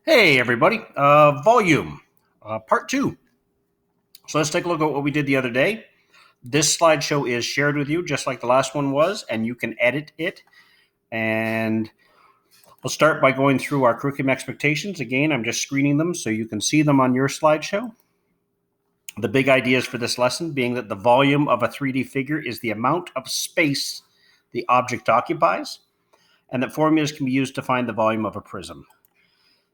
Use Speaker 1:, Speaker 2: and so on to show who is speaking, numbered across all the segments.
Speaker 1: Hey everybody, volume, part two. So let's take a look at what we did the other day. This slideshow is shared with you just like the last one was, and you can edit it. And we'll start by going through our curriculum expectations. Again, I'm just screening them so you can see them on your slideshow. The big ideas for this lesson being that the volume of a 3D figure is the amount of space the object occupies, and that formulas can be used to find the volume of a prism.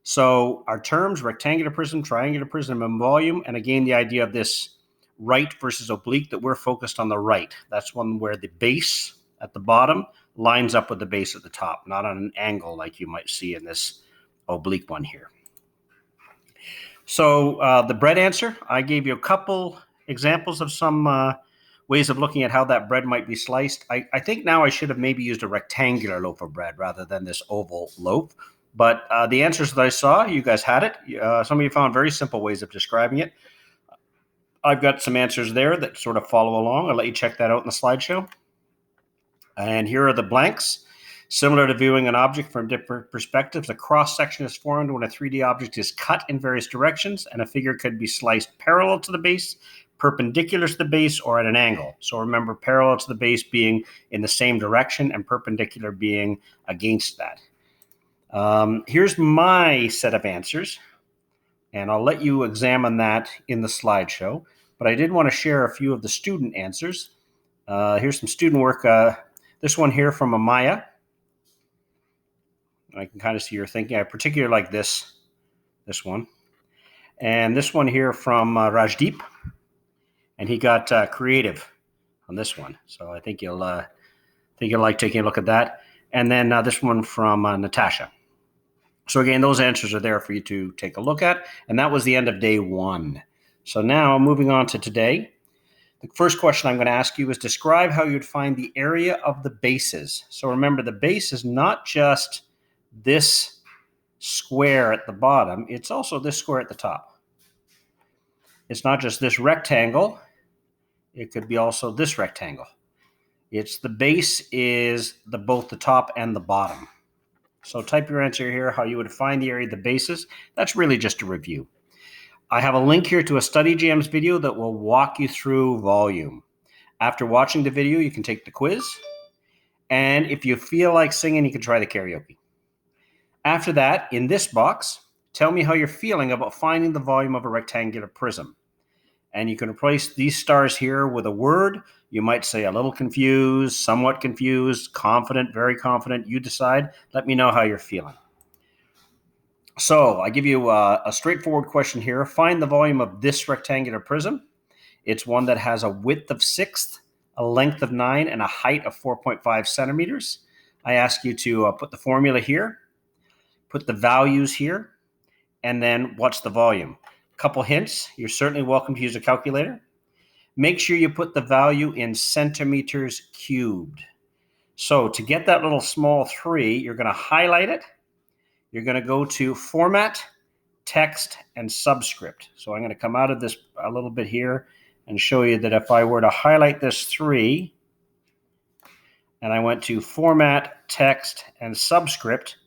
Speaker 1: So our terms, rectangular prism, triangular prism, and volume. And again, the idea of this right versus oblique, that we're focused on the right. That's one where the base at the bottom lines up with the base at the top, not on an angle like you might see in this oblique one here. So the bread answer, I gave you a couple examples of some ways of looking at how that bread might be sliced. I think now I should have maybe used a rectangular loaf of bread rather than this oval loaf. But the answers that I saw, you guys had it. Some of you found very simple ways of describing it. I've got some answers there that sort of follow along. I'll let you check that out in the slideshow. And here are the blanks. Similar to viewing an object from different perspectives, a cross-section is formed when a 3D object is cut in various directions, and a figure could be sliced parallel to the base, perpendicular to the base, or at an angle. So remember, parallel to the base being in the same direction and perpendicular being against that. Here's my set of answers, and I'll let you examine that in the slideshow. But I did want to share a few of the student answers. Here's some student work. This one here from Amaya. I can kind of see your thinking. I particularly like this one. And this one here from Rajdeep. And he got creative on this one. So I think you'll like taking a look at that. And then this one from Natasha. So again, those answers are there for you to take a look at. And that was the end of day one. So now moving on to today. The first question I'm going to ask you is describe how you'd find the area of the bases. So remember, the base is not just this square at the bottom. It's also this square at the top. It's not just this rectangle. It could be also this rectangle. It's the base is both the top and the bottom. So type your answer here, how you would find the area of the bases. That's really just a review. I have a link here to a Study Jams video that will walk you through volume. After watching the video, you can take the quiz. And if you feel like singing, you can try the karaoke. After that, in this box, tell me how you're feeling about finding the volume of a rectangular prism. And you can replace these stars here with a word. You might say a little confused, somewhat confused, confident, very confident. You decide. Let me know how you're feeling. So I give you a straightforward question here. Find the volume of this rectangular prism. It's one that has a width of 6, a length of 9, and a height of 4.5 centimeters. I ask you to put the formula here, put the values here, and then what's the volume? Couple hints. You're certainly welcome to use a calculator. Make sure you put the value in centimeters cubed. So to get that little small 3, you're going to highlight it. You're going to go to Format, Text, and Subscript. So I'm going to come out of this a little bit here and show you that if I were to highlight this 3 and I went to Format, Text, and Subscript,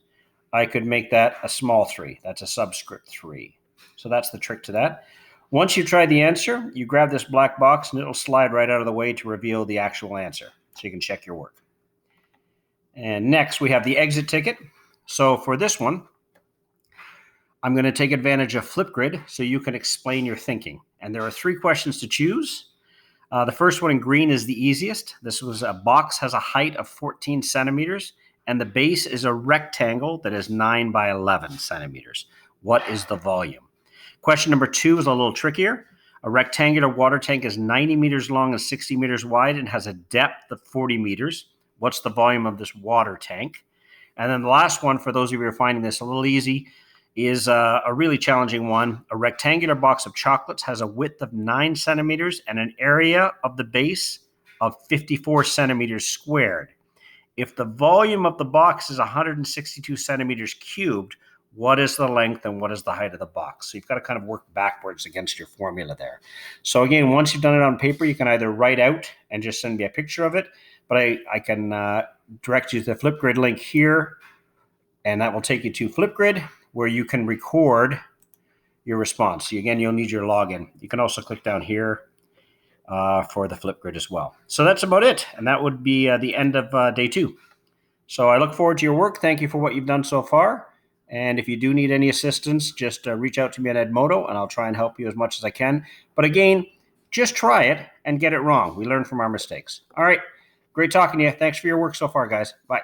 Speaker 1: I could make that a small 3. That's a subscript 3. So that's the trick to that. Once you try the answer, you grab this black box and it'll slide right out of the way to reveal the actual answer. So you can check your work. And next we have the exit ticket. So for this one, I'm going to take advantage of Flipgrid so you can explain your thinking. And there are 3 questions to choose. The first one in green is the easiest. This was a box has a height of 14 centimeters and the base is a rectangle that is 9 by 11 centimeters. What is the volume? Question number 2 is a little trickier. A rectangular water tank is 90 meters long and 60 meters wide and has a depth of 40 meters. What's the volume of this water tank? And then the last one, for those of you who are finding this a little easy, is a really challenging one. A rectangular box of chocolates has a width of 9 centimeters and an area of the base of 54 centimeters squared. If the volume of the box is 162 centimeters cubed, what is the length and what is the height of the box? So you've got to kind of work backwards against your formula there. So again, once you've done it on paper, you can either write out and just send me a picture of it, but I can direct you to the Flipgrid link here, and that will take you to Flipgrid, where you can record your response. Again, you'll need your login. You can also click down here for the Flipgrid as well. So that's about it. And that would be the end of day 2. So I look forward to your work. Thank you for what you've done so far. And if you do need any assistance, just reach out to me at Edmodo, and I'll try and help you as much as I can. But again, just try it and get it wrong. We learn from our mistakes. All right. Great talking to you. Thanks for your work so far, guys. Bye.